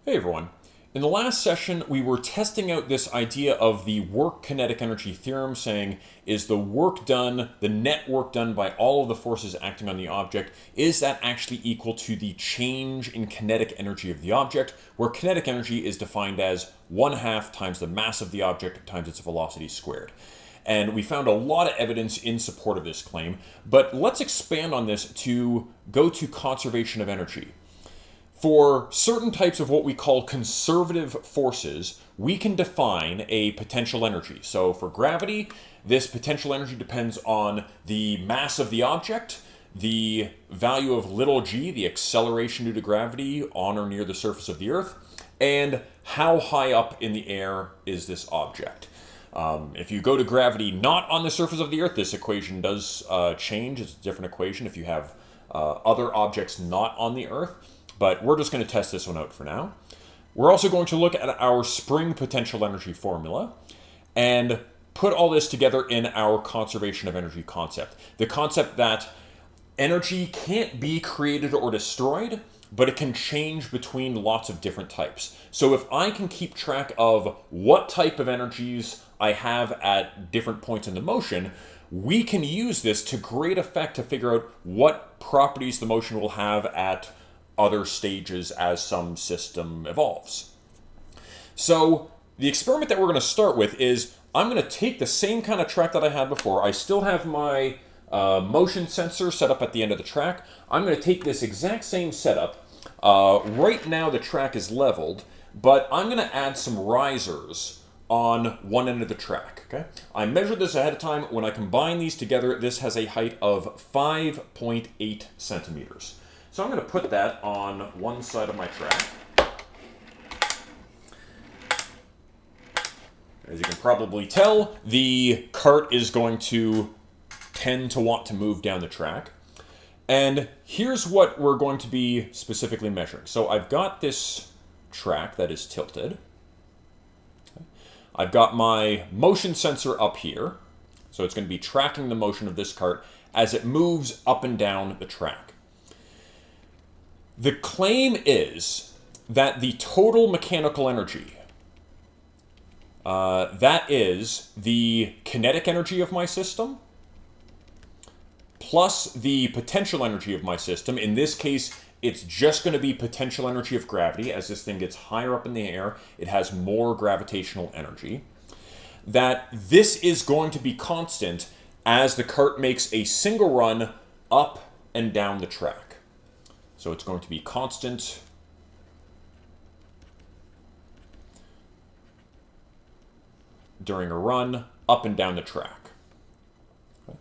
Hey everyone. In the last session, we were testing out this idea of the work kinetic energy theorem, saying is the work done, the net work done by all of the forces acting on the object, is that actually equal to the change in kinetic energy of the object, where kinetic energy is defined as 1/2 times the mass of the object times its velocity squared. And we found a lot of evidence in support of this claim, but let's expand on this to go to conservation of energy. For certain types of what we call conservative forces, we can define a potential energy. So for gravity, this potential energy depends on the mass of the object, the value of little g, the acceleration due to gravity on or near the surface of the Earth, and how high up in the air is this object. If you go to gravity not on the surface of the Earth, this equation does change. It's a different equation if you have other objects not on the Earth. But we're just going to test this one out for now. We're also going to look at our spring potential energy formula and put all this together in our conservation of energy concept. The concept that energy can't be created or destroyed, but it can change between lots of different types. So if I can keep track of what type of energies I have at different points in the motion, we can use this to great effect to figure out what properties the motion will have at other stages as some system evolves. So the experiment that we're going to start with is I'm going to take the same kind of track that I had before. I still have my motion sensor set up at the end of the track. I'm going to take this exact same setup. Right now the track is leveled, but I'm going to add some risers on one end of the track. Okay? I measured this ahead of time. When I combine these together, this has a height of 5.8 centimeters. So I'm going to put that on one side of my track. As you can probably tell, the cart is going to tend to want to move down the track. And here's what we're going to be specifically measuring. So I've got this track that is tilted. I've got my motion sensor up here. So it's going to be tracking the motion of this cart as it moves up and down the track. The claim is that the total mechanical energy, that is the kinetic energy of my system, plus the potential energy of my system. In this case, it's just going to be potential energy of gravity. As this thing gets higher up in the air, it has more gravitational energy. That this is going to be constant as the cart makes a single run up and down the track. So it's going to be constant during a run up and down the track. Okay.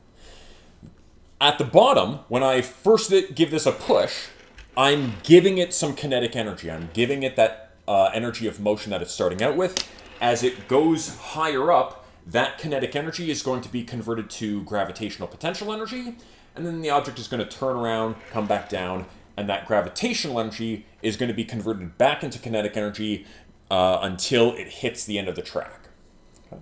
At the bottom, when I first give this a push, I'm giving it some kinetic energy. I'm giving it that energy of motion that it's starting out with. As it goes higher up, that kinetic energy is going to be converted to gravitational potential energy, and then the object is going to turn around, come back down, and that gravitational energy is going to be converted back into kinetic energy until it hits the end of the track. Okay.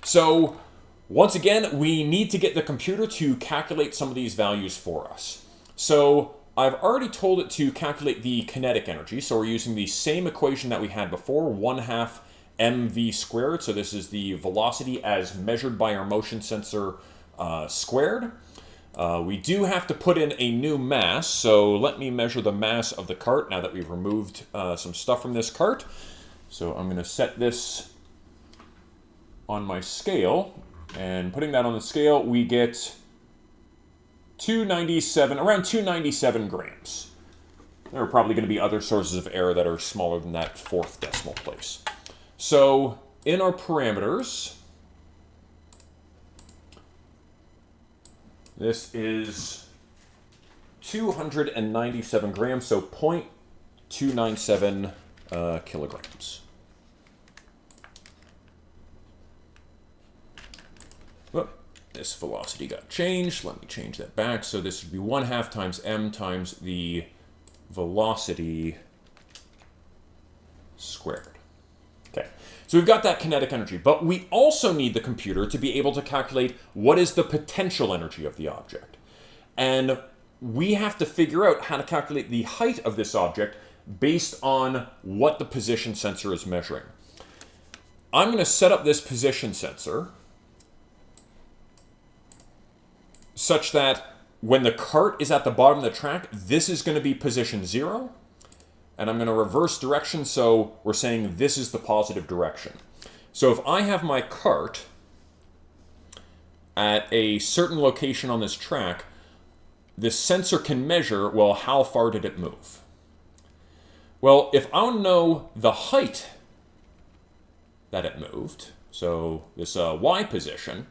So once again, we need to get the computer to calculate some of these values for us. So I've already told it to calculate the kinetic energy. So we're using the same equation that we had before, 1/2 mv squared. So this is the velocity as measured by our motion sensor squared. We do have to put in a new mass, so let me measure the mass of the cart now that we've removed some stuff from this cart. So I'm going to set this on my scale, and putting that on the scale, we get 297, around 297 grams. There are probably going to be other sources of error that are smaller than that fourth decimal place. So in our parameters, this is 297 grams, so 0.297 kilograms. Whoop, this velocity got changed. Let me change that back. So this would be 1/2 times m times the velocity squared. Okay, so we've got that kinetic energy, but we also need the computer to be able to calculate what is the potential energy of the object. And we have to figure out how to calculate the height of this object based on what the position sensor is measuring. I'm going to set up this position sensor such that when the cart is at the bottom of the track, this is going to be position 0. And I'm going to reverse direction, so we're saying this is the positive direction. So if I have my cart at a certain location on this track, the sensor can measure, well, how far did it move? Well, if I want to know the height that it moved, so this Y position,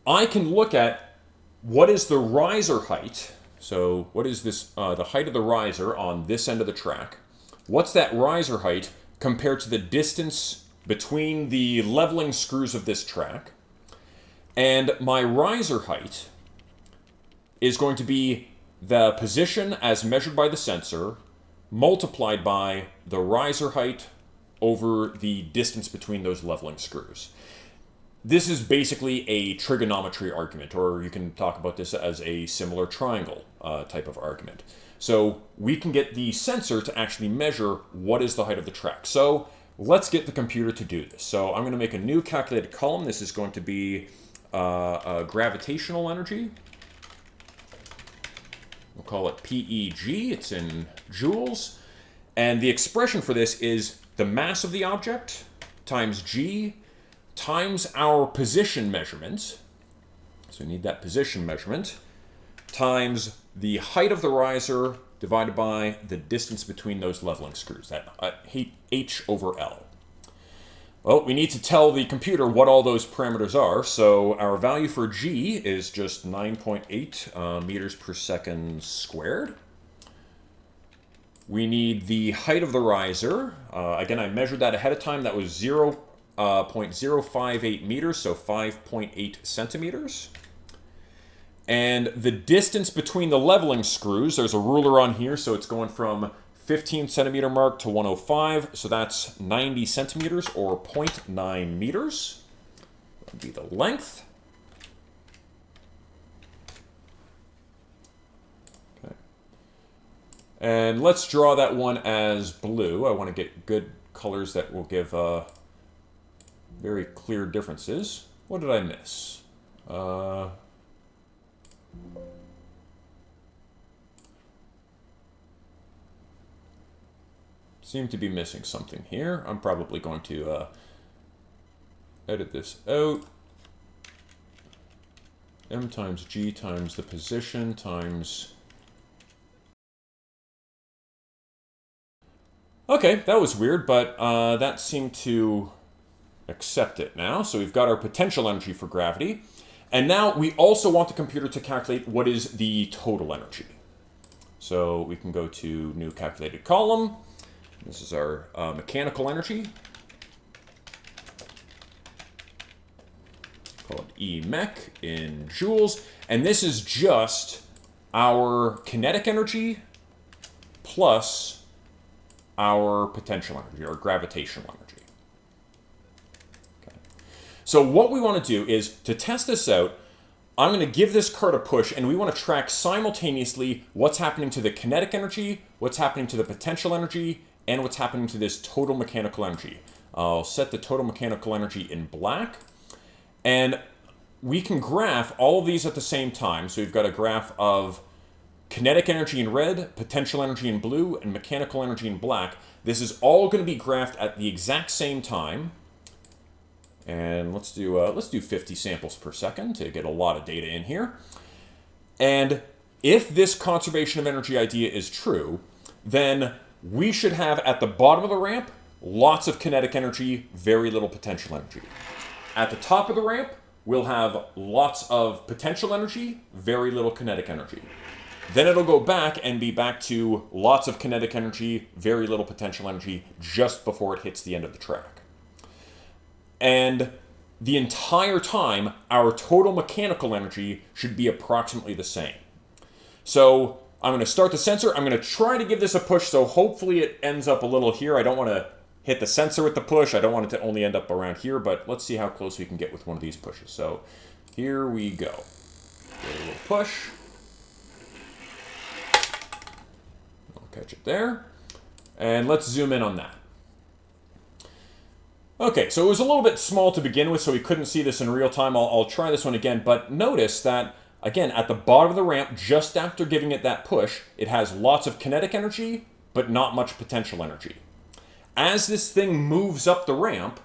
I can look at what is the riser height. So what is this, the height of the riser on this end of the track? What's that riser height compared to the distance between the leveling screws of this track? And my riser height is going to be the position as measured by the sensor multiplied by the riser height over the distance between those leveling screws. This is basically a trigonometry argument, or you can talk about this as a similar triangle type of argument. So we can get the sensor to actually measure what is the height of the track. So let's get the computer to do this. So I'm going to make a new calculated column. This is going to be gravitational energy. We'll call it PEG. It's in joules. And the expression for this is the mass of the object times G times our position measurement. So we need that position measurement times the height of the riser divided by the distance between those leveling screws, that H over L. Well, we need to tell the computer what all those parameters are. So our value for G is just 9.8 meters per second squared. We need the height of the riser. Again, I measured that ahead of time. That was 0.058 meters, so 5.8 centimeters. And the distance between the leveling screws, there's a ruler on here, so it's going from 15 centimeter mark to 105, so that's 90 centimeters or 0.9 meters. That would be the length. Okay. And let's draw that one as blue. I want to get good colors that will give very clear differences. What did I miss? Seem to be missing something here. I'm probably going to edit this out. M times G times the position times... Okay, that was weird, but that seemed to accept it now. So we've got our potential energy for gravity. And now we also want the computer to calculate what is the total energy. So we can go to new calculated column. This is our mechanical energy. Call it E-mech in joules. And this is just our kinetic energy plus our potential energy, or gravitational energy. Okay. So what we want to do is, to test this out, I'm going to give this cart a push, and we want to track simultaneously what's happening to the kinetic energy, what's happening to the potential energy, and what's happening to this total mechanical energy. I'll set the total mechanical energy in black. And we can graph all of these at the same time. So we've got a graph of kinetic energy in red, potential energy in blue, and mechanical energy in black. This is all going to be graphed at the exact same time. And let's do 50 samples per second to get a lot of data in here. And if this conservation of energy idea is true, then we should have at the bottom of the ramp lots of kinetic energy, very little potential energy. At the top of the ramp, we'll have lots of potential energy, very little kinetic energy. Then it'll go back and be back to lots of kinetic energy, very little potential energy, just before it hits the end of the track. And the entire time, our total mechanical energy should be approximately the same. So I'm going to start the sensor. I'm going to try to give this a push, so hopefully it ends up a little here. I don't want to hit the sensor with the push. I don't want it to only end up around here, but let's see how close we can get with one of these pushes. So here we go. Give it a little push. catch it there. And let's zoom in on that. Okay, so it was a little bit small to begin with, so we couldn't see this in real time. I'll try this one again, but notice that, again, at the bottom of the ramp, just after giving it that push, it has lots of kinetic energy, but not much potential energy. As this thing moves up the ramp,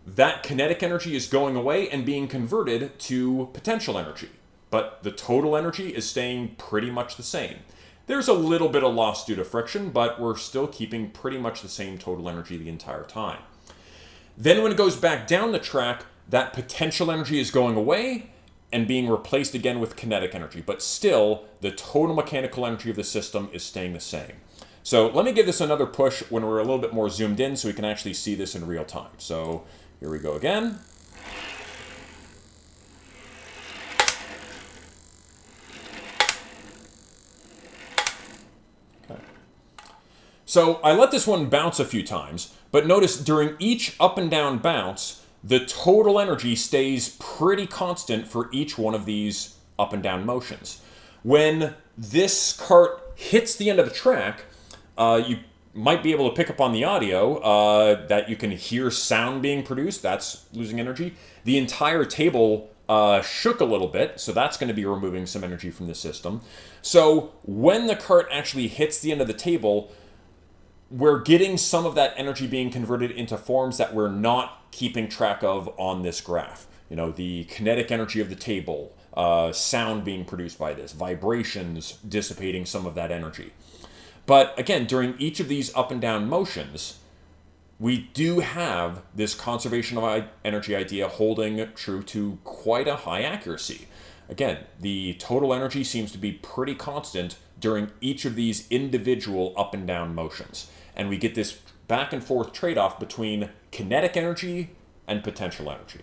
that kinetic energy is going away and being converted to potential energy. But the total energy is staying pretty much the same. There's a little bit of loss due to friction, but we're still keeping pretty much the same total energy the entire time. Then when it goes back down the track, that potential energy is going away and being replaced again with kinetic energy. But still, the total mechanical energy of the system is staying the same. So let me give this another push when we're a little bit more zoomed in so we can actually see this in real time. So here we go again. Okay. So I let this one bounce a few times, but notice during each up and down bounce, the total energy stays pretty constant for each one of these up and down motions. When this cart hits the end of the track, you might be able to pick up on the audio that you can hear sound being produced. That's losing energy. The entire table shook a little bit, so that's going to be removing some energy from the system. So when the cart actually hits the end of the table, we're getting some of that energy being converted into forms that we're not keeping track of on this graph. You know, the kinetic energy of the table, sound being produced by this, vibrations dissipating some of that energy. But again, during each of these up and down motions, we do have this conservation of energy idea holding true to quite a high accuracy. Again, the total energy seems to be pretty constant during each of these individual up and down motions. And we get this back and forth trade-off between kinetic energy and potential energy.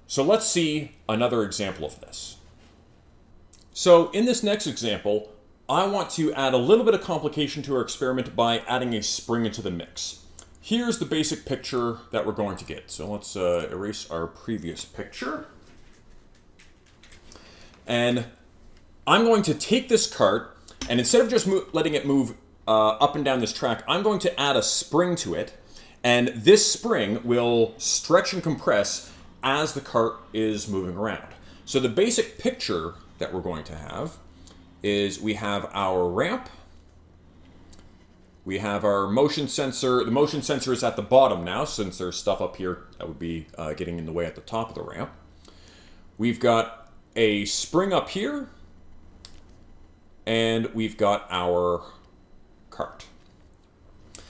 So let's see another example of this. So in this next example, I want to add a little bit of complication to our experiment by adding a spring into the mix. Here's the basic picture that we're going to get. So let's erase our previous picture. And I'm going to take this cart, and instead of just letting it move up and down this track, I'm going to add a spring to it, and this spring will stretch and compress as the cart is moving around. So the basic picture that we're going to have is we have our ramp, we have our motion sensor. The motion sensor is at the bottom now, since there's stuff up here that would be getting in the way at the top of the ramp. We've got a spring up here, and we've got our cart.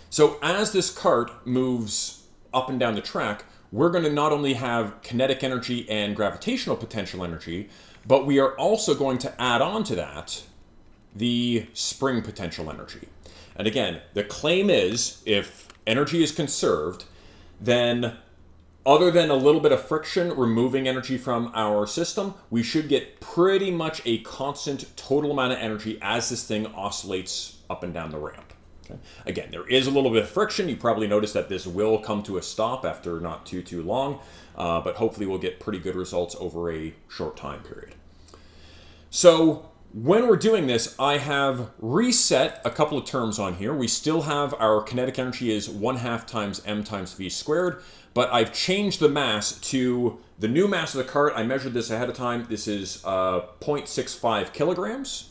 So as this cart moves up and down the track, we're going to not only have kinetic energy and gravitational potential energy, but we are also going to add on to that the spring potential energy. And again, the claim is if energy is conserved, then other than a little bit of friction removing energy from our system, we should get pretty much a constant total amount of energy as this thing oscillates up and down the ramp. Okay? Again, there is a little bit of friction. You probably noticed that this will come to a stop after not too long, but hopefully we'll get pretty good results over a short time period. So when we're doing this, I have reset a couple of terms on here. We still have our kinetic energy is 1/2 times m times v squared, but I've changed the mass to the new mass of the cart. I measured this ahead of time. This is 0.65 kilograms.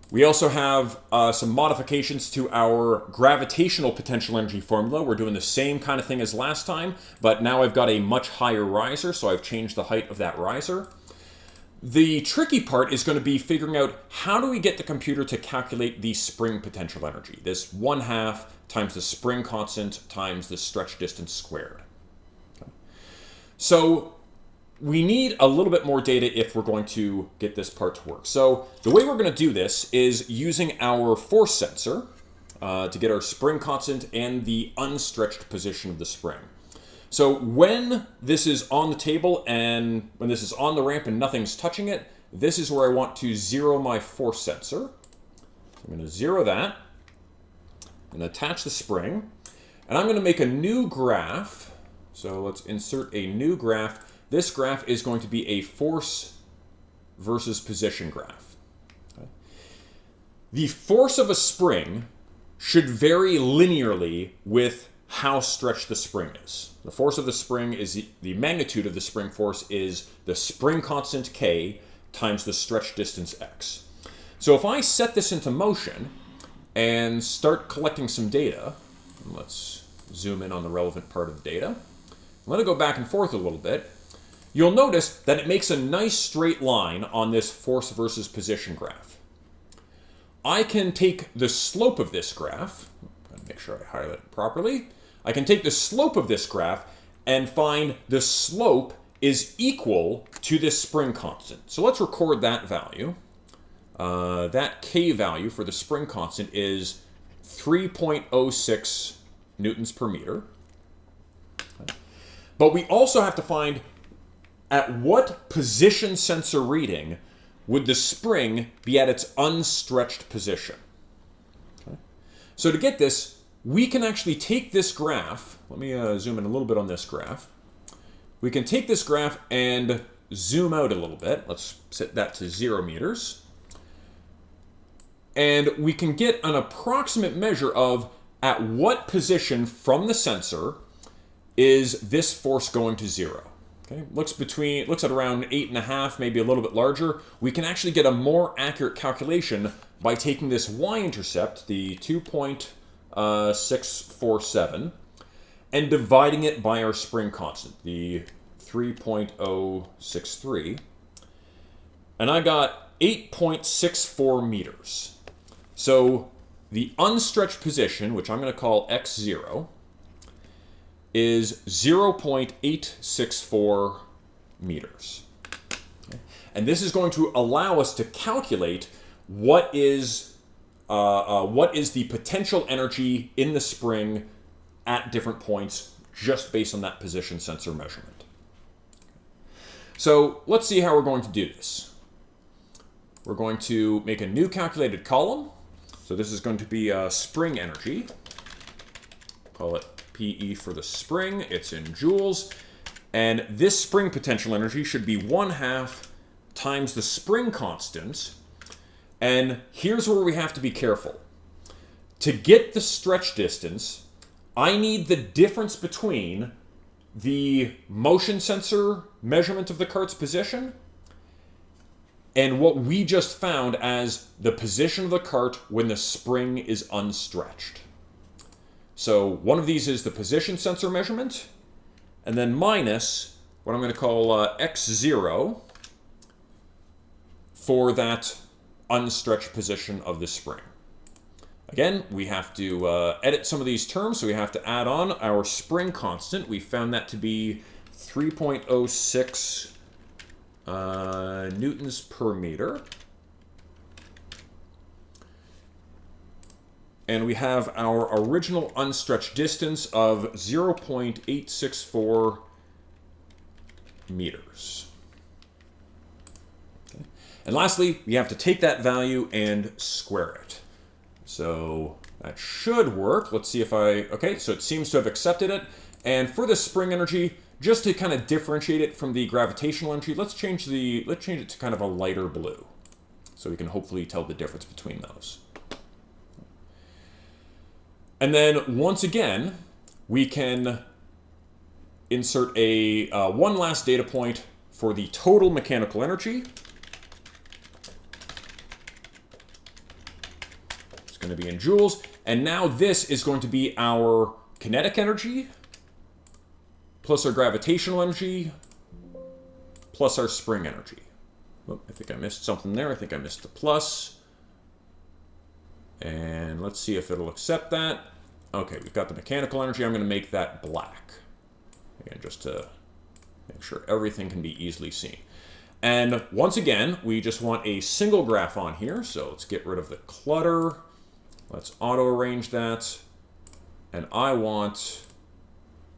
We also have some modifications to our gravitational potential energy formula. We're doing the same kind of thing as last time, but now I've got a much higher riser, so I've changed the height of that riser. The tricky part is going to be figuring out how do we get the computer to calculate the spring potential energy, this 1/2 times the spring constant times the stretch distance squared. Okay. So we need a little bit more data if we're going to get this part to work. So the way we're going to do this is using our force sensor to get our spring constant and the unstretched position of the spring. So when this is on the table and when this is on the ramp and nothing's touching it, this is where I want to zero my force sensor. So I'm going to zero that. I'm going to attach the spring. And I'm going to make a new graph. So let's insert a new graph. This graph is going to be a force versus position graph. Okay. the force of a spring should vary linearly with how stretched the spring is. The force of the spring is the magnitude of the spring force is the spring constant K times the stretch distance x. So if I set this into motion and start collecting some data, let's zoom in on the relevant part of the data, let it go back and forth a little bit, you'll notice that it makes a nice straight line on this force versus position graph. I can take the slope of this graph, make sure I highlight it properly, I can take the slope of this graph and find the slope is equal to this spring constant. So let's record that value. That K value for the spring constant is 3.06 newtons per meter. But we also have to find at what position sensor reading would the spring be at its unstretched position. Okay. So to get this, we can actually take this graph. Let me zoom in a little bit on this graph. We can take this graph and zoom out a little bit. Let's set that to 0 meters. And we can get an approximate measure of at what position from the sensor is this force going to 0. Okay. Looks at around 8.5, maybe a little bit larger. We can actually get a more accurate calculation by taking this y-intercept, the 2.647, and dividing it by our spring constant, the 3.063. And I got 8.64 meters. So the unstretched position, which I'm going to call x0, is 0.864 meters. Okay. And this is going to allow us to calculate what is the potential energy in the spring at different points just based on that position sensor measurement. So let's see how we're going to do this. We're going to make a new calculated column. So this is going to be spring energy. Call it PE for the spring. It's in joules. And this spring potential energy should be 1/2 times the spring constant. And here's where we have to be careful. To get the stretch distance, I need the difference between the motion sensor measurement of the cart's position and what we just found as the position of the cart when the spring is unstretched. So one of these is the position sensor measurement, and then minus what I'm going to call x0 for that unstretched position of the spring. Again, we have to edit some of these terms, so we have to add on our spring constant. We found that to be 3.06 newtons per meter. And we have our original unstretched distance of 0.864 meters. Okay. And lastly, we have to take that value and square it. So that should work. Let's see if okay, so it seems to have accepted it. And for the spring energy, just to kind of differentiate it from the gravitational energy, let's change it to kind of a lighter blue, so we can hopefully tell the difference between those. And then once again, we can insert a one last data point for the total mechanical energy. It's going to be in joules, and now this is going to be our kinetic energy plus our gravitational energy, plus our spring energy. Oh, I think I missed something there. I think I missed the plus. And let's see if it'll accept that. Okay, we've got the mechanical energy. I'm going to make that black. Again, just to make sure everything can be easily seen. And once again, we just want a single graph on here. So let's get rid of the clutter. Let's auto-arrange that. And I want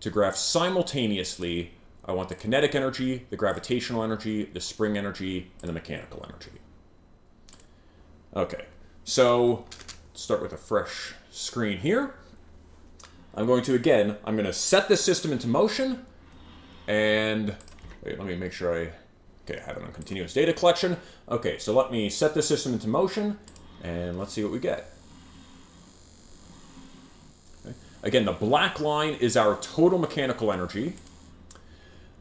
to graph simultaneously. I want the kinetic energy, the gravitational energy, the spring energy, and the mechanical energy. Okay, so let's start with a fresh screen here. I'm going to set this system into motion, and wait, let me make sure I have it on continuous data collection. Okay, so let me set this system into motion, And let's see what we get. Okay. Again, the black line is our total mechanical energy.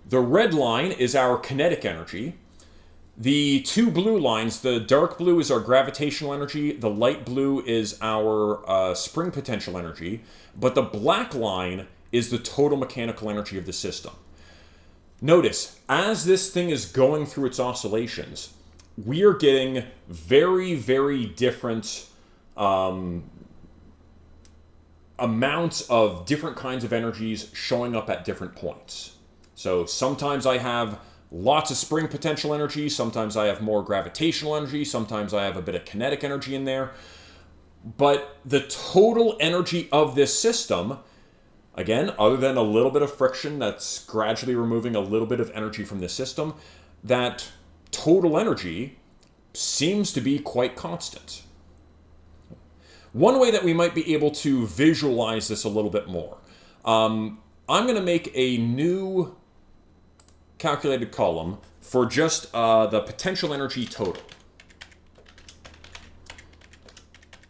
The red line is our kinetic energy. The two blue lines, the dark blue is our gravitational energy, the light blue is our spring potential energy, but the black line is the total mechanical energy of the system. Notice, as this thing is going through its oscillations, we are getting very, very different amounts of different kinds of energies showing up at different points. So sometimes I have lots of spring potential energy, sometimes I have more gravitational energy, sometimes I have a bit of kinetic energy in there. But the total energy of this system, again, other than a little bit of friction that's gradually removing a little bit of energy from the system, that total energy seems to be quite constant. One way that we might be able to visualize this a little bit more, I'm going to make a new calculated column for just the potential energy total.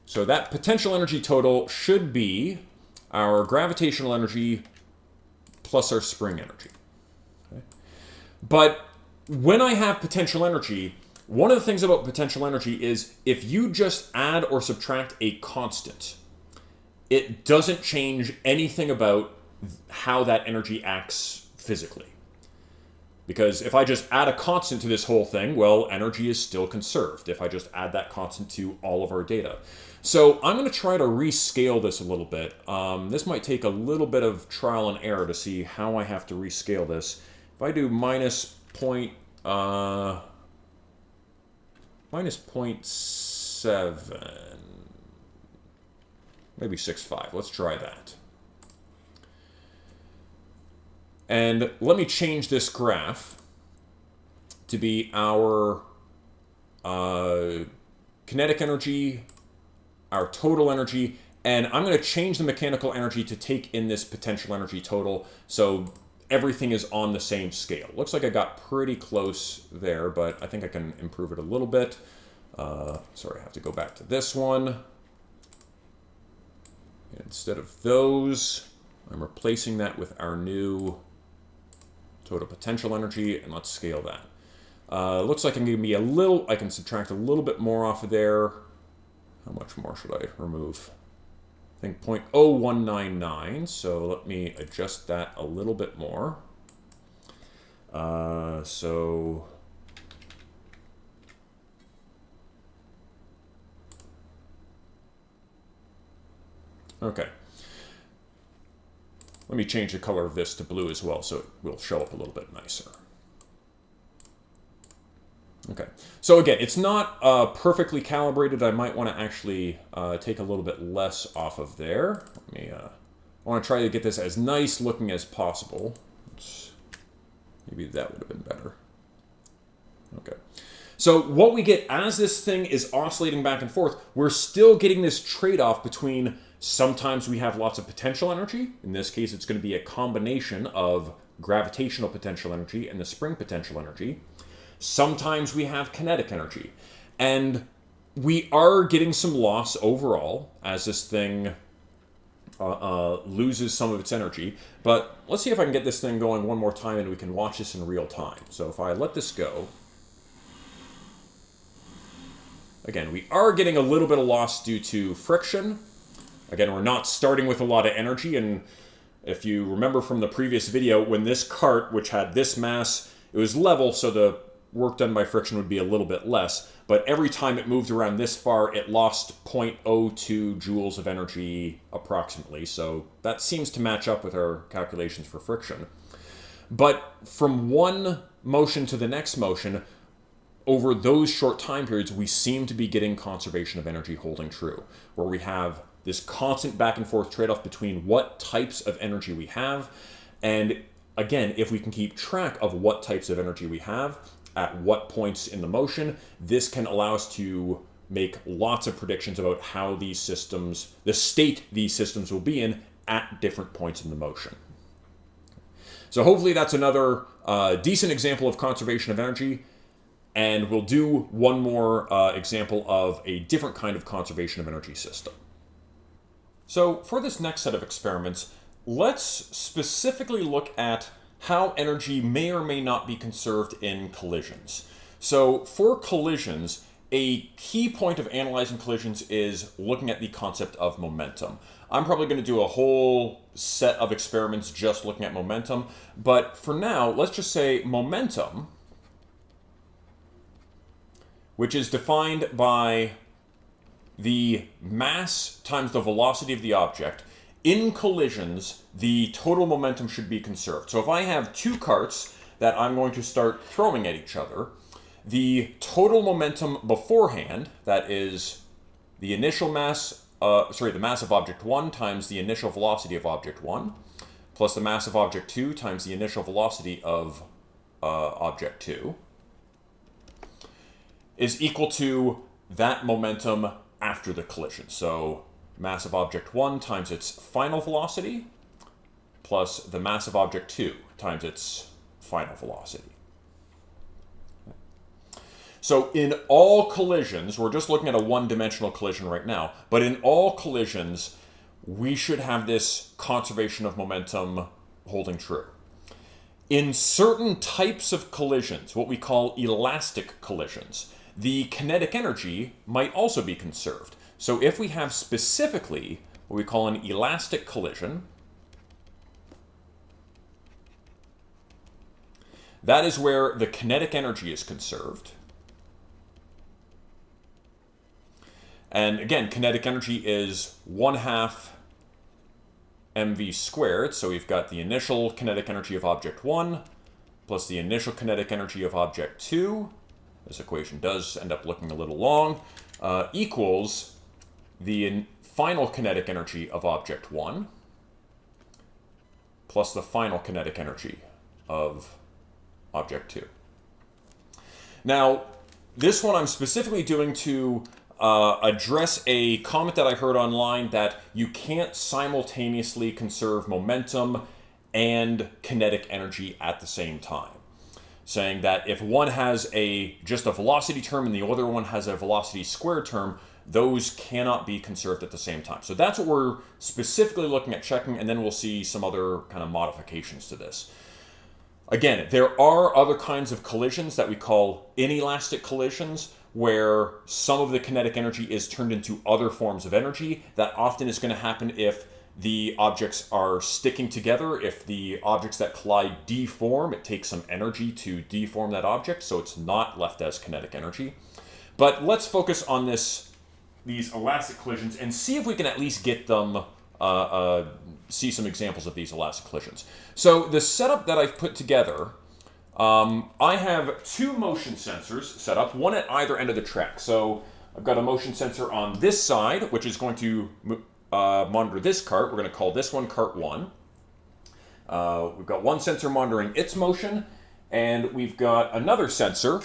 So that potential energy total should be our gravitational energy plus our spring energy. Okay? But when I have potential energy, one of the things about potential energy is if you just add or subtract a constant, it doesn't change anything about how that energy acts physically. Because if I just add a constant to this whole thing, well, energy is still conserved if I just add that constant to all of our data. So I'm going to try to rescale this a little bit. This might take a little bit of trial and error to see how I have to rescale this. If I do minus 0.7, maybe 6.5. Let's try that. And let me change this graph to be our kinetic energy, our total energy, and I'm going to change the mechanical energy to take in this potential energy total so everything is on the same scale. Looks like I got pretty close there, but I think I can improve it a little bit. Sorry, I have to go back to this one. Instead of those, I'm replacing that with our new total potential energy, and let's scale that. Looks like I'm going to be I can subtract a little bit more off of there. How much more should I remove? I think 0.0199, so let me adjust that a little bit more. Okay. Let me change the color of this to blue as well so it will show up a little bit nicer. Okay, so again, it's not perfectly calibrated. I might want to actually take a little bit less off of there. I want to try to get this as nice looking as possible. Maybe that would have been better. Okay. So what we get as this thing is oscillating back and forth, we're still getting this trade-off between sometimes we have lots of potential energy. In this case, it's going to be a combination of gravitational potential energy and the spring potential energy. Sometimes we have kinetic energy. And we are getting some loss overall as this thing loses some of its energy. But let's see if I can get this thing going one more time and we can watch this in real time. So if I let this go, again, we are getting a little bit of loss due to friction. Again, we're not starting with a lot of energy, and if you remember from the previous video, when this cart, which had this mass, it was level, so the work done by friction would be a little bit less, but every time it moved around this far, it lost 0.02 joules of energy approximately, so that seems to match up with our calculations for friction. But from one motion to the next motion, over those short time periods, we seem to be getting conservation of energy holding true, where we have this constant back and forth trade-off between what types of energy we have. And again, if we can keep track of what types of energy we have at what points in the motion, this can allow us to make lots of predictions about how these systems, the state these systems will be in at different points in the motion. So hopefully that's another decent example of conservation of energy. And we'll do one more example of a different kind of conservation of energy system. So for this next set of experiments, let's specifically look at how energy may or may not be conserved in collisions. So for collisions, a key point of analyzing collisions is looking at the concept of momentum. I'm probably going to do a whole set of experiments just looking at momentum, but for now, let's just say momentum, which is defined by the mass times the velocity of the object. In collisions, the total momentum should be conserved. So if I have two carts that I'm going to start throwing at each other, the total momentum beforehand, that is the initial mass, the mass of object 1 times the initial velocity of object 1, plus the mass of object 2 times the initial velocity of object 2, is equal to that momentum after the collision. So mass of object 1 times its final velocity plus the mass of object 2 times its final velocity. So in all collisions, we're just looking at a one-dimensional collision right now, but in all collisions, we should have this conservation of momentum holding true. In certain types of collisions, what we call elastic collisions, the kinetic energy might also be conserved. So if we have specifically what we call an elastic collision, that is where the kinetic energy is conserved. And again, kinetic energy is 1/2 mv squared. So we've got the initial kinetic energy of object 1 plus the initial kinetic energy of object 2. This equation does end up looking a little long, equals the final kinetic energy of object 1 plus the final kinetic energy of object 2. Now, this one I'm specifically doing to address a comment that I heard online that you can't simultaneously conserve momentum and kinetic energy at the same time. Saying that if one has just a velocity term and the other one has a velocity squared term, those cannot be conserved at the same time. So that's what we're specifically looking at checking, and then we'll see some other kind of modifications to this. Again, there are other kinds of collisions that we call inelastic collisions, where some of the kinetic energy is turned into other forms of energy. That often is going to happen if the objects are sticking together. If the objects that collide deform, it takes some energy to deform that object, so it's not left as kinetic energy. But let's focus on these elastic collisions and see if we can at least get them, see some examples of these elastic collisions. So the setup that I've put together, I have two motion sensors set up, one at either end of the track. So I've got a motion sensor on this side, which is going to monitor this cart. We're going to call this one cart 1. We've got one sensor monitoring its motion, and we've got another sensor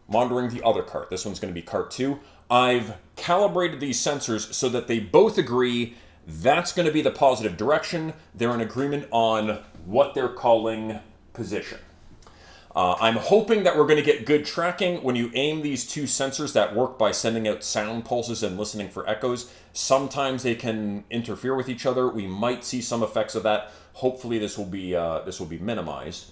monitoring the other cart. This one's going to be cart 2. I've calibrated these sensors so that they both agree that's going to be the positive direction. They're in agreement on what they're calling position. I'm hoping that we're going to get good tracking when you aim these two sensors that work by sending out sound pulses and listening for echoes. Sometimes they can interfere with each other. We might see some effects of that. Hopefully this will be minimized.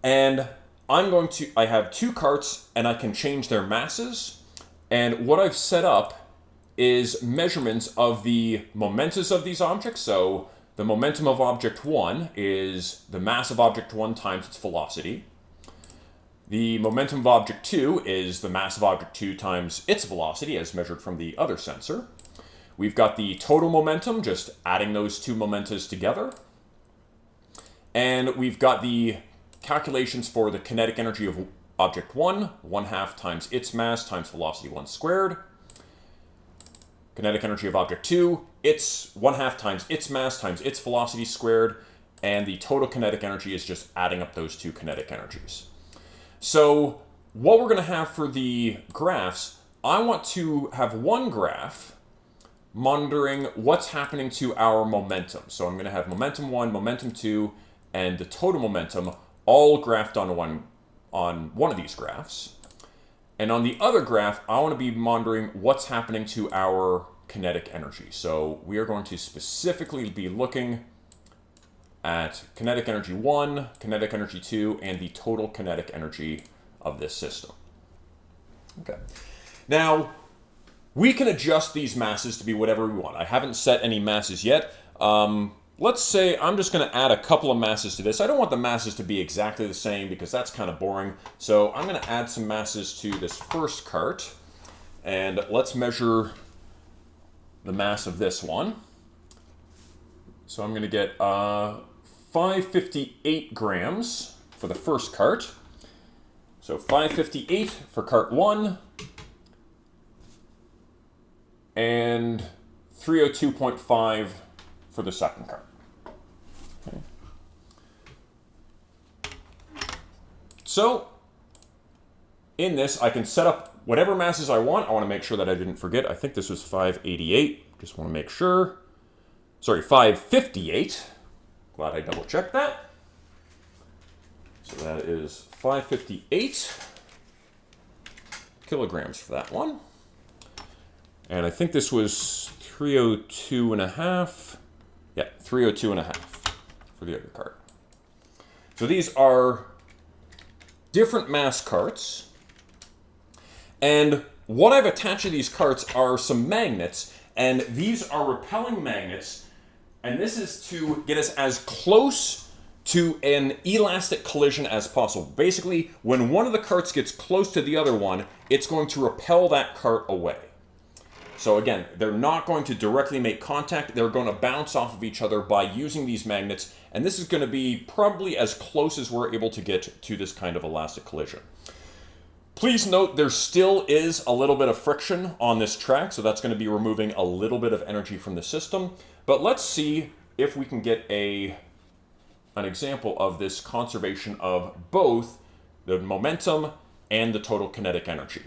And I have two carts and I can change their masses. And what I've set up is measurements of the momentus of these objects. So the momentum of object 1 is the mass of object 1 times its velocity. The momentum of object 2 is the mass of object 2 times its velocity as measured from the other sensor. We've got the total momentum, just adding those two momentas together. And we've got the calculations for the kinetic energy of object 1, 1/2 times its mass times velocity 1 squared. Kinetic energy of object 2, it's 1/2 times its mass times its velocity squared, and the total kinetic energy is just adding up those two kinetic energies. So what we're going to have for the graphs, I want to have one graph monitoring what's happening to our momentum. So I'm going to have momentum 1, momentum 2, and the total momentum all graphed on on one of these graphs. And on the other graph, I want to be monitoring what's happening to our kinetic energy. So we are going to specifically be looking at kinetic energy 1, kinetic energy 2, and the total kinetic energy of this system. Okay. Now, we can adjust these masses to be whatever we want. I haven't set any masses yet. Let's say I'm just going to add a couple of masses to this. I don't want the masses to be exactly the same because that's kind of boring. So I'm going to add some masses to this first cart. And let's measure the mass of this one. So I'm going to get 558 grams for the first cart. So 558 for cart 1 and 302.5 for the second cart. Okay. So in this, I can set up whatever masses I want. I want to make sure that I didn't forget. I think this was 588. Just want to make sure. Sorry, 558. Glad I double checked that. So that is 558 kilograms for that one. And I think this was 302.5. Yeah, 302.5 for the other cart. So these are different mass carts. And what I've attached to these carts are some magnets. And these are repelling magnets. And this is to get us as close to an elastic collision as possible. Basically, when one of the carts gets close to the other one, it's going to repel that cart away. So again, they're not going to directly make contact. They're going to bounce off of each other by using these magnets. And this is going to be probably as close as we're able to get to this kind of elastic collision. Please note there still is a little bit of friction on this track, so that's going to be removing a little bit of energy from the system. But let's see if we can get an example of this conservation of both the momentum and the total kinetic energy.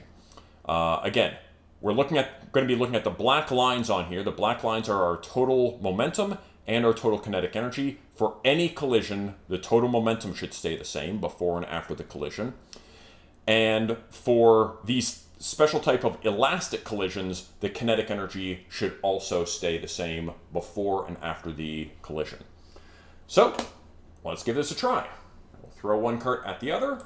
Again, we're going to be looking at the black lines on here. The black lines are our total momentum and our total kinetic energy. For any collision, the total momentum should stay the same before and after the collision. And for these special type of elastic collisions, the kinetic energy should also stay the same before and after the collision. So let's give this a try. We'll throw one cart at the other.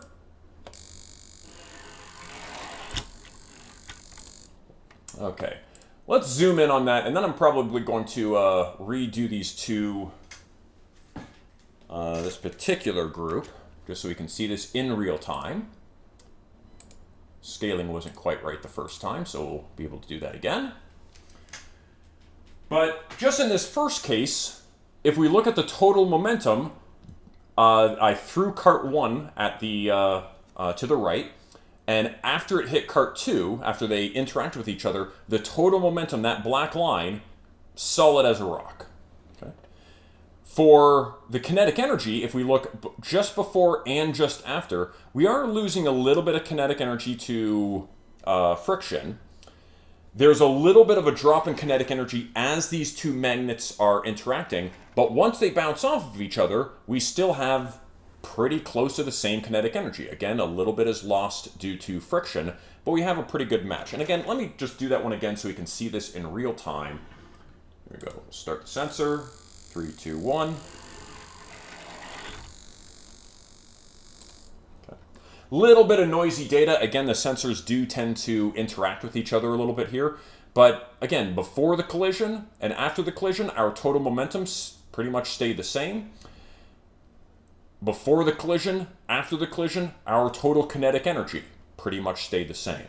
Okay, let's zoom in on that, and then I'm probably going to redo these two, this particular group, just so we can see this in real time. Scaling wasn't quite right the first time, so we'll be able to do that again. But just in this first case, if we look at the total momentum, I threw cart 1 at the to the right, and after it hit cart 2, after they interact with each other, the total momentum, that black line, solid as a rock. Okay. For the kinetic energy, if we look just before and just after, we are losing a little bit of kinetic energy to friction. There's a little bit of a drop in kinetic energy as these two magnets are interacting, but once they bounce off of each other, we still have pretty close to the same kinetic energy. Again, a little bit is lost due to friction, but we have a pretty good match. And again, let me just do that one again so we can see this in real time. Here we go. Start the sensor. 3, 2, 1. Okay. Little bit of noisy data. Again, the sensors do tend to interact with each other a little bit here. But again, before the collision and after the collision, our total momentum pretty much stayed the same. Before the collision, after the collision, our total kinetic energy pretty much stayed the same.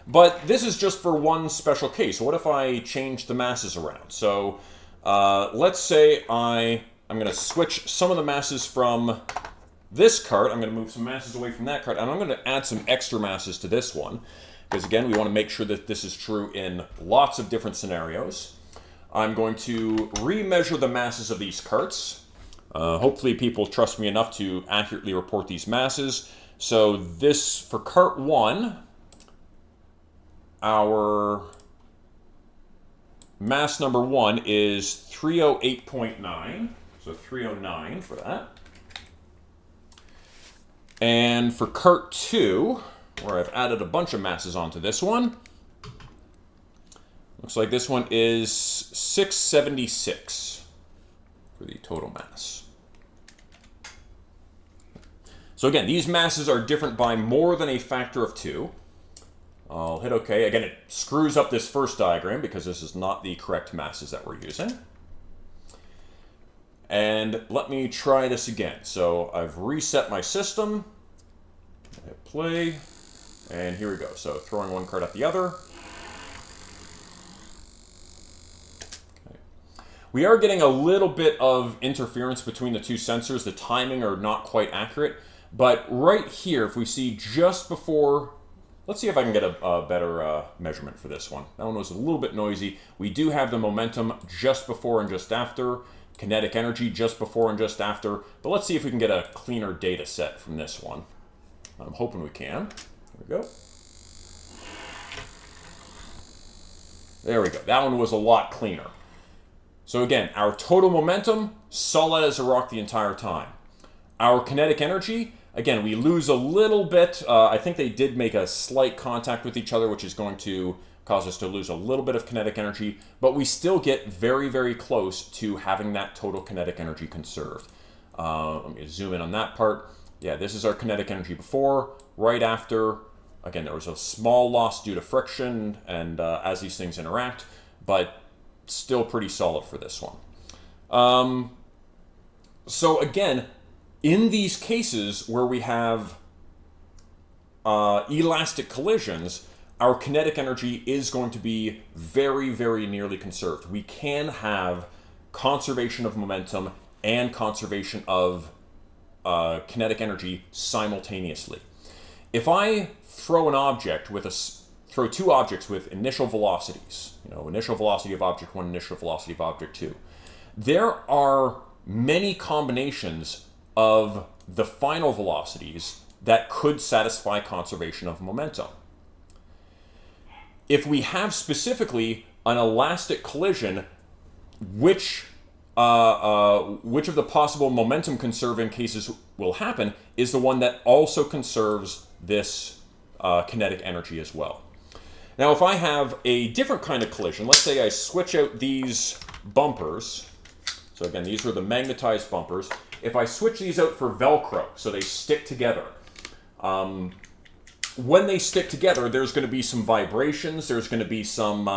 But this is just for one special case. What if I change the masses around? So let's say I'm going to switch some of the masses from this cart. I'm going to move some masses away from that cart, and I'm going to add some extra masses to this one. Because again, we want to make sure that this is true in lots of different scenarios. I'm going to remeasure the masses of these carts. Hopefully people trust me enough to accurately report these masses. So this, for cart 1, our mass number 1 is 308.9. So 309 for that. And for cart 2, where I've added a bunch of masses onto this one, looks like this one is 676 for the total mass. So again, these masses are different by more than a factor of 2. I'll hit OK. Again, it screws up this first diagram because this is not the correct masses that we're using. And let me try this again. So I've reset my system. Hit play. And here we go. So throwing one card at the other. Okay. We are getting a little bit of interference between the two sensors. The timing are not quite accurate. But right here, if we see just before... Let's see if I can get a better measurement for this one. That one was a little bit noisy. We do have the momentum just before and just after. Kinetic energy just before and just after. But let's see if we can get a cleaner data set from this one. I'm hoping we can. There we go. There we go. That one was a lot cleaner. So again, our total momentum, solid as a rock the entire time. Our kinetic energy, again, we lose a little bit. I think they did make a slight contact with each other, which is going to cause us to lose a little bit of kinetic energy, but we still get very, very close to having that total kinetic energy conserved. Let me zoom in on that part. Yeah, this is our kinetic energy before, right after. Again, there was a small loss due to friction and as these things interact, but still pretty solid for this one. So again, in these cases where we have elastic collisions, our kinetic energy is going to be very, very nearly conserved. We can have conservation of momentum and conservation of kinetic energy simultaneously. If I throw an object with throw two objects with initial velocities, initial velocity of object 1, initial velocity of object 2, there are many combinations of the final velocities that could satisfy conservation of momentum. If we have specifically an elastic collision, which of the possible momentum conserving cases will happen is the one that also conserves this kinetic energy as well. Now, if I have a different kind of collision, let's say I switch out these bumpers. So again, these are the magnetized bumpers. If I switch these out for Velcro, so they stick together, when they stick together, there's going to be some vibrations, there's going to be some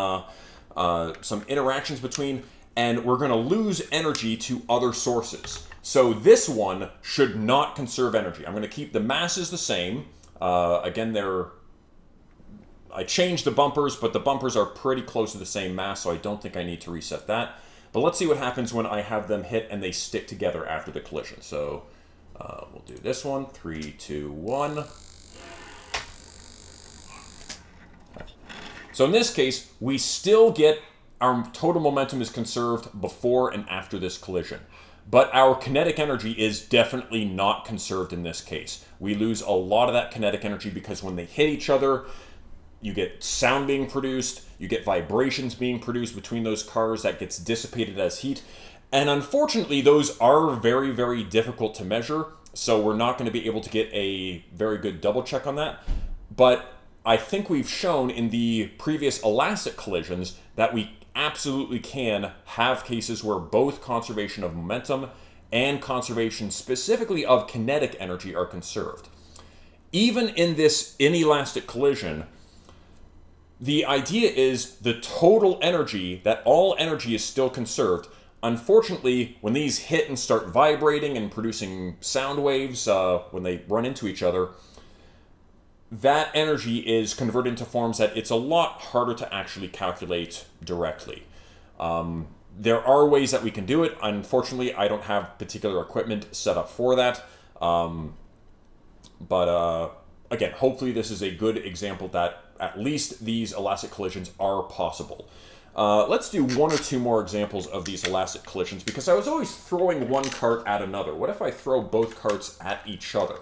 interactions between, and we're going to lose energy to other sources. So this one should not conserve energy. I'm going to keep the masses the same. Again, I changed the bumpers, but the bumpers are pretty close to the same mass, so I don't think I need to reset that. But let's see what happens when I have them hit and they stick together after the collision. So we'll do this one, 3, 2, 1. So in this case, we still get our total momentum is conserved before and after this collision. But our kinetic energy is definitely not conserved in this case. We lose a lot of that kinetic energy because when they hit each other, you get sound being produced, you get vibrations being produced between those cars that gets dissipated as heat. And unfortunately, those are very, very difficult to measure. So we're not going to be able to get a very good double check on that. But I think we've shown in the previous elastic collisions that we absolutely can have cases where both conservation of momentum and conservation specifically of kinetic energy are conserved. Even in this inelastic collision, the idea is the total energy, that all energy is still conserved. Unfortunately, when these hit and start vibrating and producing sound waves when they run into each other, that energy is converted into forms that it's a lot harder to actually calculate directly. There are ways that we can do it. Unfortunately, I don't have particular equipment set up for that. Again, hopefully this is a good example that at least these elastic collisions are possible. Let's do one or two more examples of these elastic collisions because I was always throwing one cart at another. What if I throw both carts at each other?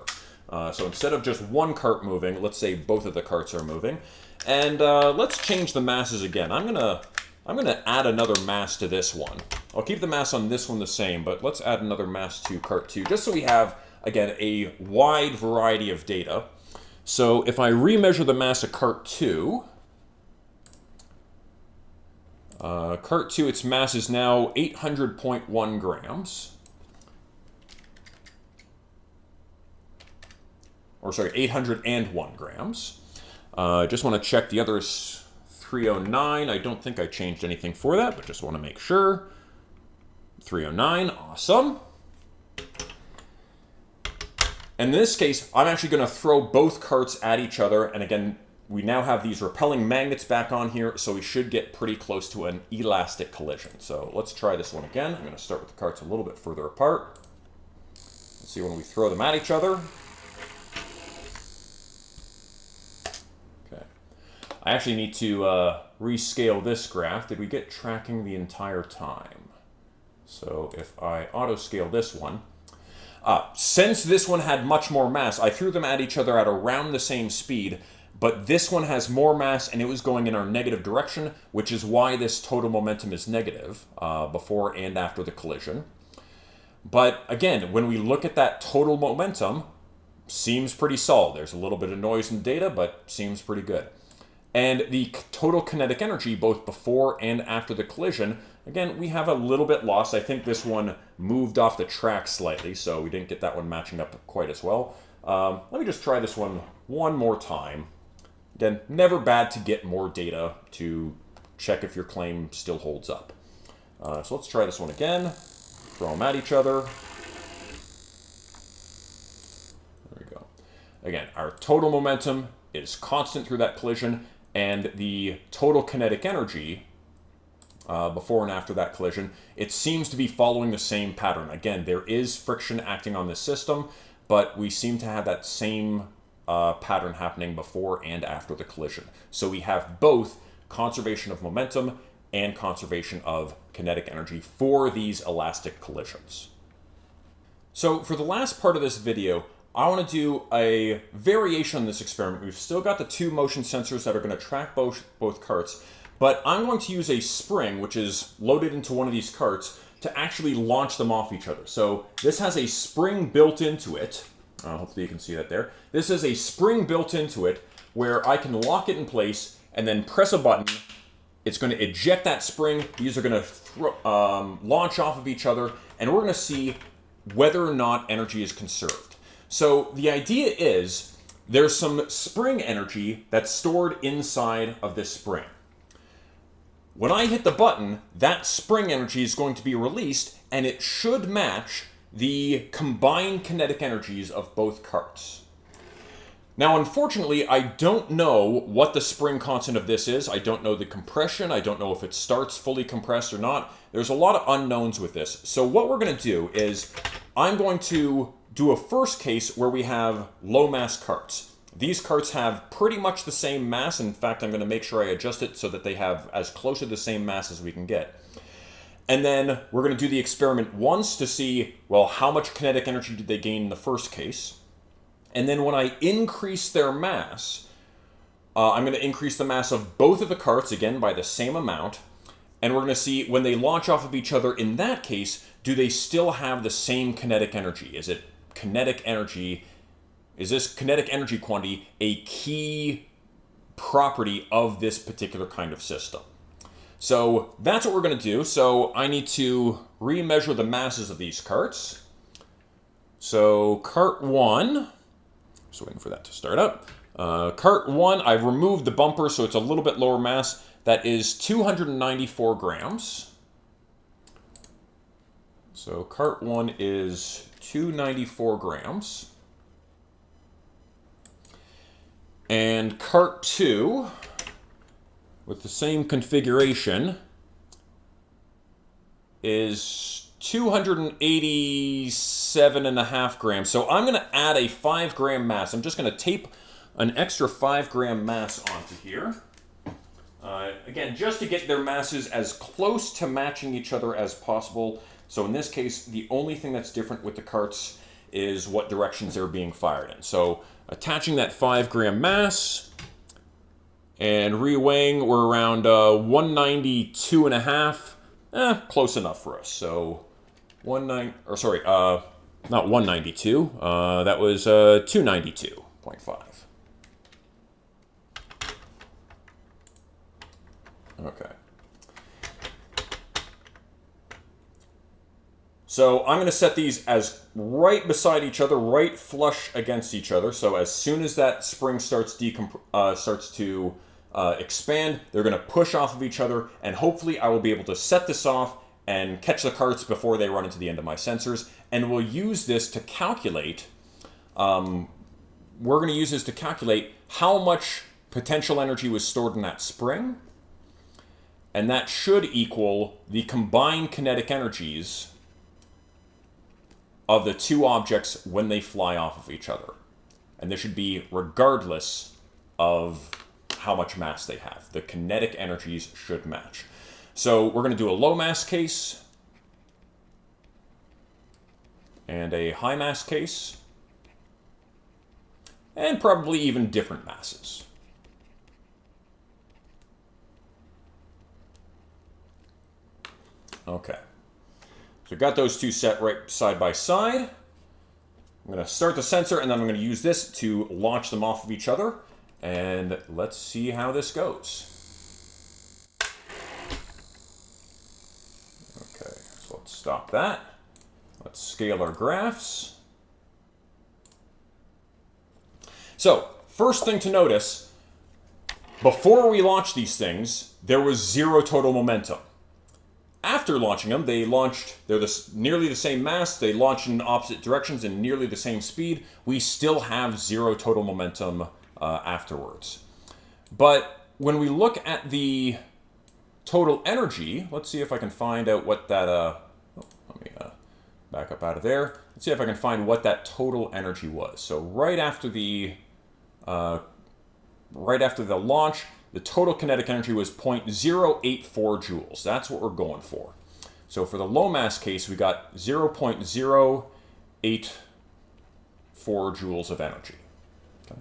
So instead of just one cart moving, let's say both of the carts are moving. And let's change the masses again. I'm gonna add another mass to this one. I'll keep the mass on this one the same, but let's add another mass to cart 2, just so we have again, a wide variety of data. So if I remeasure the mass of cart 2, cart 2, its mass is now 800.1 grams. Or sorry, 801 grams. Just want to check the other 309. I don't think I changed anything for that, but just want to make sure. 309, awesome. And in this case, I'm actually going to throw both carts at each other. And again, we now have these repelling magnets back on here, so we should get pretty close to an elastic collision. So let's try this one again. I'm going to start with the carts a little bit further apart. Let's see when we throw them at each other. Okay. I actually need to rescale this graph. Did we get tracking the entire time? So if I auto-scale this one, since this one had much more mass, I threw them at each other at around the same speed, but this one has more mass and it was going in our negative direction, which is why this total momentum is negative before and after the collision. But again, when we look at that total momentum, seems pretty solid. There's a little bit of noise in the data, but seems pretty good. And the total kinetic energy, both before and after the collision, again, we have a little bit lost. I think this one moved off the track slightly, so we didn't get that one matching up quite as well. Let me just try this one more time. Again, never bad to get more data to check if your claim still holds up. So let's try this one again. Throw them at each other. There we go. Again, our total momentum is constant through that collision, and the total kinetic energy before and after that collision, it seems to be following the same pattern. Again, there is friction acting on this system, but we seem to have that same pattern happening before and after the collision. So we have both conservation of momentum and conservation of kinetic energy for these elastic collisions. So for the last part of this video, I want to do a variation on this experiment. We've still got the two motion sensors that are going to track both carts, but I'm going to use a spring, which is loaded into one of these carts, to actually launch them off each other. So this has a spring built into it. Hopefully you can see that there. This is a spring built into it where I can lock it in place and then press a button. It's going to eject that spring. These are going to launch off of each other, and we're going to see whether or not energy is conserved. So the idea is there's some spring energy that's stored inside of this spring. When I hit the button, that spring energy is going to be released, and it should match the combined kinetic energies of both carts. Now, unfortunately, I don't know what the spring constant of this is. I don't know the compression. I don't know if it starts fully compressed or not. There's a lot of unknowns with this. So what we're going to do is I'm going to do a first case where we have low mass carts. These carts have pretty much the same mass. In fact, I'm going to make sure I adjust it so that they have as close to the same mass as we can get. And then we're going to do the experiment once to see, well, how much kinetic energy did they gain in the first case? And then when I increase their mass, I'm going to increase the mass of both of the carts, again, by the same amount. And we're going to see when they launch off of each other, in that case, do they still have the same kinetic energy? Is it kinetic energy? Is this kinetic energy quantity a key property of this particular kind of system? So that's what we're going to do. So I need to remeasure the masses of these carts. So cart 1, just waiting for that to start up. Cart 1, I've removed the bumper, so it's a little bit lower mass. That is 294 grams. So cart 1 is 294 grams. And cart 2, with the same configuration, is 287.5 grams. So I'm going to add a 5 gram mass. I'm just going to tape an extra 5 gram mass onto here. Again, just to get their masses as close to matching each other as possible. So in this case, the only thing that's different with the carts is what directions they're being fired in. So attaching that 5 gram mass and reweighing, we're around 192.5. Close enough for us. So 192 not 192, that was 292.5. Okay. So I'm going to set these as right beside each other, right flush against each other. So as soon as that spring starts to expand, they're going to push off of each other, and hopefully I will be able to set this off and catch the carts before they run into the end of my sensors. And we'll use this to calculate, we're going to use this to calculate how much potential energy was stored in that spring. And that should equal the combined kinetic energies of the two objects when they fly off of each other. And this should be regardless of how much mass they have. The kinetic energies should match. So we're going to do a low mass case and a high mass case, and probably even different masses. Okay. So got those two set right side by side. I'm going to start the sensor, and then I'm going to use this to launch them off of each other. And let's see how this goes. Okay, so let's stop that. Let's scale our graphs. So, first thing to notice, before we launch these things, there was zero total momentum. After launching them, they're nearly the same mass, they launch in opposite directions and nearly the same speed. We still have zero total momentum afterwards. But when we look at the total energy, let's see if I can find out what that, let me back up out of there. Let's see if I can find what that total energy was. So right after the launch, the total kinetic energy was 0.084 joules. That's what we're going for. So for the low mass case, we got 0.084 joules of energy. Okay.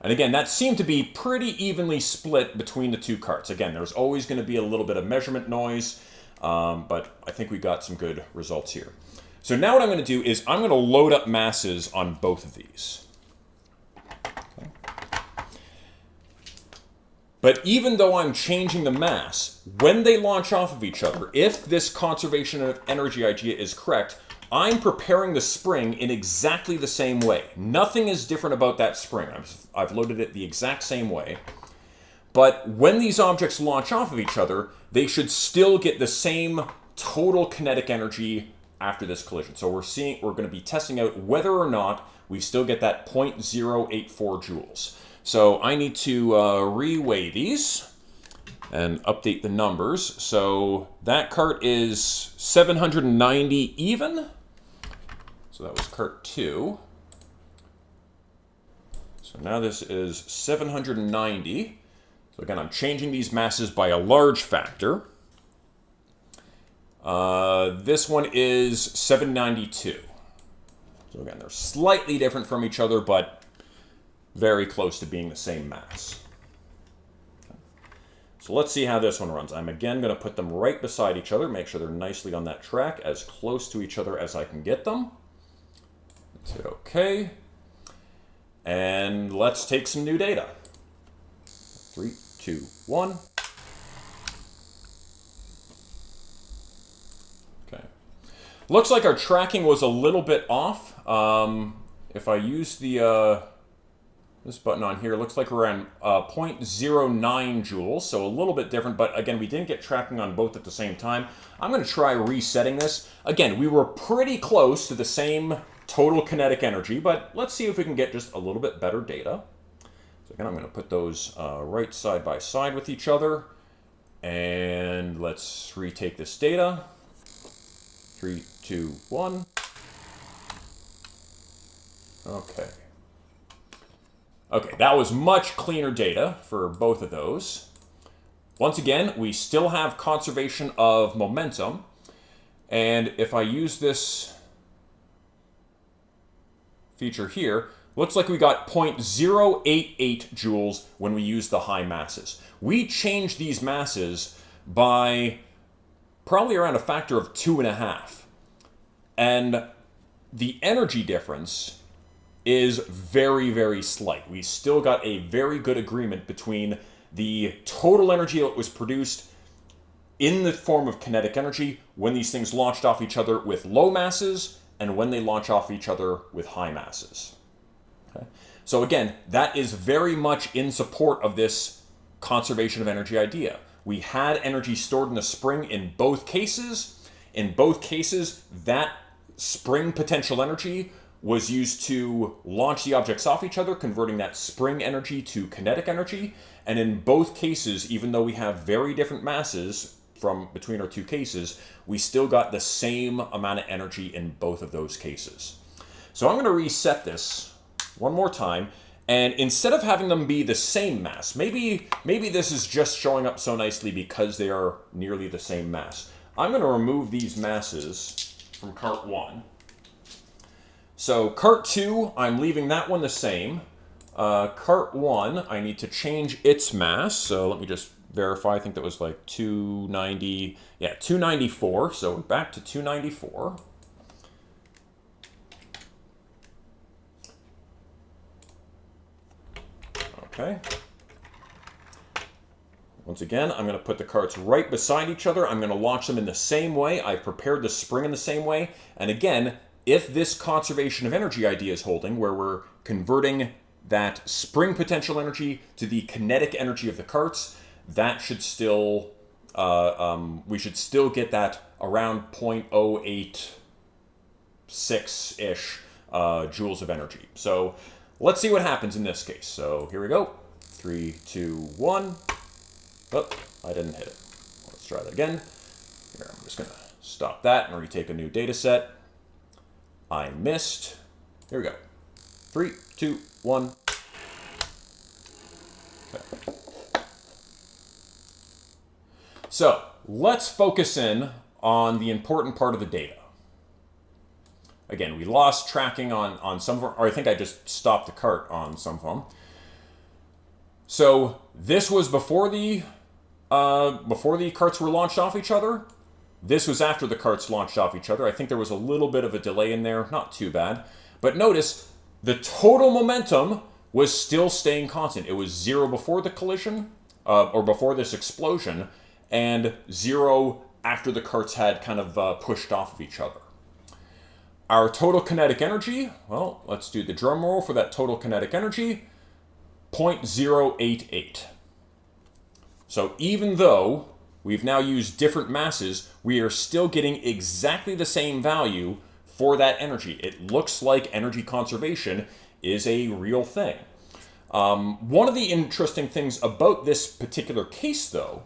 And again, that seemed to be pretty evenly split between the two carts. Again, there's always going to be a little bit of measurement noise, but I think we got some good results here. So now what I'm going to do is I'm going to load up masses on both of these. But even though I'm changing the mass, when they launch off of each other, if this conservation of energy idea is correct, I'm preparing the spring in exactly the same way. Nothing is different about that spring. I've loaded it the exact same way. But when these objects launch off of each other, they should still get the same total kinetic energy after this collision. So we're going to be testing out whether or not we still get that 0.084 joules. So I need to reweigh these and update the numbers. So that cart is 790 even. So that was cart 2. So now this is 790. So again, I'm changing these masses by a large factor. This one is 792. So again, they're slightly different from each other, but very close to being the same mass. Okay. So let's see how this one runs. I'm again going to put them right beside each other, make sure they're nicely on that track, as close to each other as I can get them. Let's hit OK. And let's take some new data. 3, 2, 1. Okay. Looks like our tracking was a little bit off. If I use this button on here, looks like we're on 0.09 joules, so a little bit different, but again, we didn't get tracking on both at the same time. I'm going to try resetting this. Again, we were pretty close to the same total kinetic energy, but let's see if we can get just a little bit better data. So again, I'm going to put those right side by side with each other, and let's retake this data. 3, 2, 1. Okay. Okay, that was much cleaner data for both of those. Once again, we still have conservation of momentum. And if I use this feature here, looks like we got 0.088 joules when we use the high masses. We changed these masses by probably around a factor of 2.5. And the energy difference is very, very slight. We still got a very good agreement between the total energy that was produced in the form of kinetic energy when these things launched off each other with low masses and when they launch off each other with high masses. Okay? So again, that is very much in support of this conservation of energy idea. We had energy stored in the spring in both cases. In both cases, that spring potential energy was used to launch the objects off each other, converting that spring energy to kinetic energy. And in both cases, even though we have very different masses from between our two cases, we still got the same amount of energy in both of those cases. So I'm going to reset this one more time. And instead of having them be the same mass, maybe this is just showing up so nicely because they are nearly the same mass. I'm going to remove these masses from cart 1. So cart 2, I'm leaving that one the same. Cart 1, I need to change its mass. So let me just verify. I think that was like 290. Yeah, 294. So back to 294. Okay. Once again, I'm going to put the carts right beside each other. I'm going to launch them in the same way. I've prepared the spring in the same way. And again, if this conservation of energy idea is holding, where we're converting that spring potential energy to the kinetic energy of the carts, that should still, we should still get that around 0.086-ish joules of energy. So let's see what happens in this case. So here we go. 3, 2, 1. Oh, I didn't hit it. Let's try that again. Here, I'm just going to stop that and retake a new data set. I missed. Here we go. 3, 2, 1. Okay. So let's focus in on the important part of the data. Again, we lost tracking on some of them, or I think I just stopped the cart on some of them. So this was before the carts were launched off each other. This was after the carts launched off each other. I think there was a little bit of a delay in there, not too bad. But notice the total momentum was still staying constant. It was 0 before the collision, or before this explosion, and 0 after the carts had kind of pushed off of each other. Our total kinetic energy, well, let's do the drum roll for that total kinetic energy, 0.088. So even though we've now used different masses, we are still getting exactly the same value for that energy. It looks like energy conservation is a real thing. One of the interesting things about this particular case, though,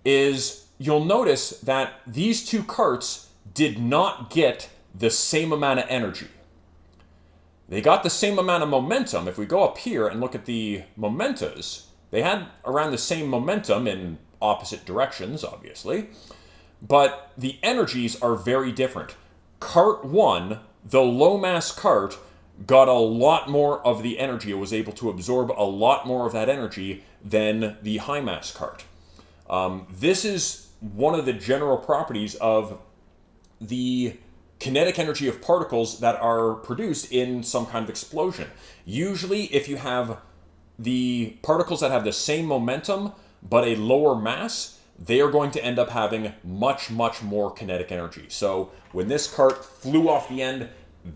is you'll notice that these two carts did not get the same amount of energy. They got the same amount of momentum. If we go up here and look at the momentas, they had around the same momentum in opposite directions, obviously, but the energies are very different. Cart 1, the low mass cart, got a lot more of the energy. It was able to absorb a lot more of that energy than the high mass cart. This is one of the general properties of the kinetic energy of particles that are produced in some kind of explosion. Usually, if you have the particles that have the same momentum but a lower mass, they are going to end up having much, much more kinetic energy. So when this cart flew off the end,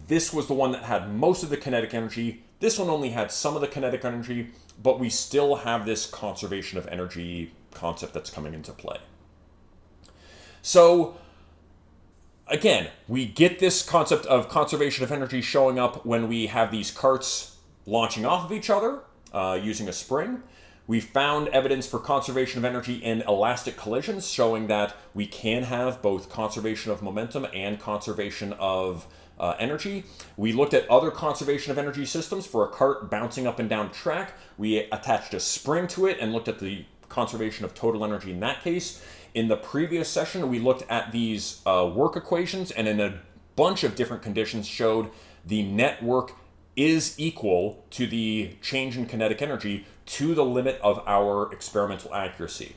this was the one that had most of the kinetic energy. This one only had some of the kinetic energy, but we still have this conservation of energy concept that's coming into play. So again, we get this concept of conservation of energy showing up when we have these carts launching off of each other using a spring. We found evidence for conservation of energy in elastic collisions, showing that we can have both conservation of momentum and conservation of energy. We looked at other conservation of energy systems for a cart bouncing up and down track. We attached a spring to it and looked at the conservation of total energy in that case. In the previous session, we looked at these work equations, and in a bunch of different conditions showed the net work is equal to the change in kinetic energy to the limit of our experimental accuracy.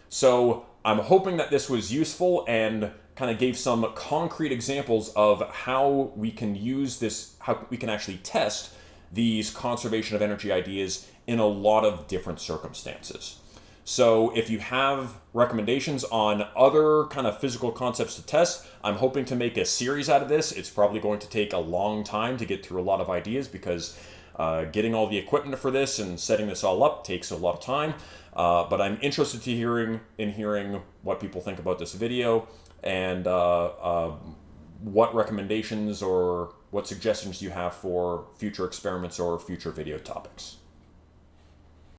So I'm hoping that this was useful, and kind of gave some concrete examples of how we can use this, how we can actually test these conservation of energy ideas in a lot of different circumstances. So if you have recommendations on other kind of physical concepts to test, I'm hoping to make a series out of this. It's probably going to take a long time to get through a lot of ideas because getting all the equipment for this and setting this all up takes a lot of time. But I'm interested to hearing what people think about this video and what recommendations or what suggestions you have for future experiments or future video topics.